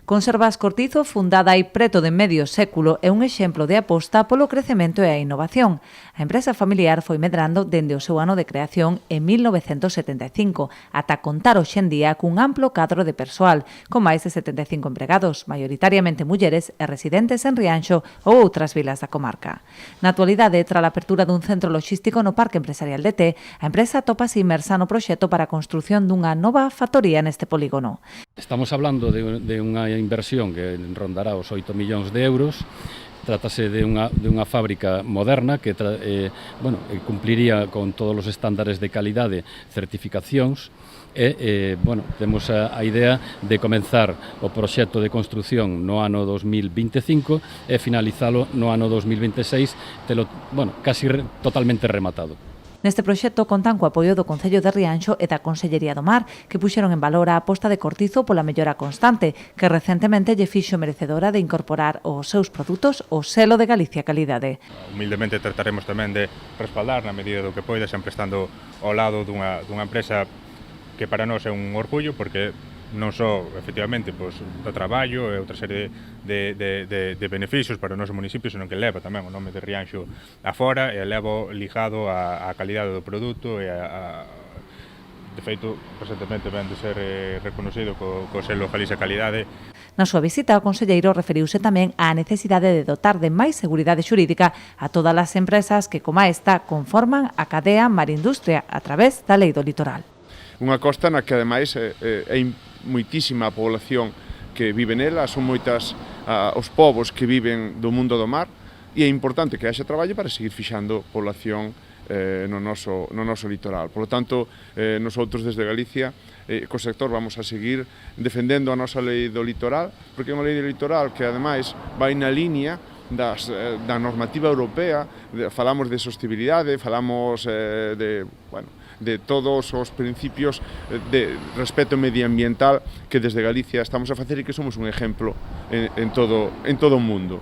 Conservas Cortizo, fundada hai preto de medio século, é un exemplo de aposta polo crecemento e a innovación. A empresa familiar foi medrando dende o seu ano de creación en 1975, ata contar hoxe en día cun amplo cadro de persoal, con máis de 75 empregados, maioritariamente mulleres e residentes en Rianxo ou outras vilas da comarca. Na actualidade, tras a apertura dun centro logístico no Parque Empresarial de Té, a empresa atopase inmersa no proxecto para a construción dunha nova factoría neste polígono. Estamos hablando de unha inversión que rondará os 8 millóns de euros. Trátase de unha fábrica moderna que cumpliría con todos os estándares de calidade, certificacións, e temos a idea de comenzar o proxecto de construción no ano 2025 e finalizalo no ano 2026, casi totalmente rematado. Neste proxecto contan co apoio do Concello de Rianxo e da Consellería do Mar, que puxeron en valor a aposta de Cortizo pola mellora constante, que recentemente lle fixo merecedora de incorporar aos seus produtos o selo de Galicia Calidade. Humildemente trataremos tamén de respaldar na medida do que poida, sempre estando ao lado dunha empresa que para nós é un orgullo, porque non só, efectivamente, do traballo e outra serie de beneficios para o noso municipio, senón que leva tamén o nome de Rianxo afora e leva ligado á calidade do produto e de feito, recentemente ven de ser reconocido co selo Galicia Calidade. Na súa visita, o conselleiro referiuse tamén á necesidade de dotar de máis seguridade xurídica a todas as empresas que, como esta, conforman a cadea Marindustria a través da Lei do Litoral. Unha costa na que, ademais, é moitísima a población que vive nela, son moitas os povos que viven do mundo do mar, e é importante que haxa traballo para seguir fixando población no noso litoral. Por lo tanto, nosotros desde Galicia, co sector, vamos a seguir defendendo a nosa lei do litoral, porque é unha lei do litoral que, ademais, vai na liña da normativa europea. Falamos de sostenibilidade, falamos de todos os principios de respeto medioambiental que desde Galicia estamos a facer e que somos un exemplo en todo o mundo.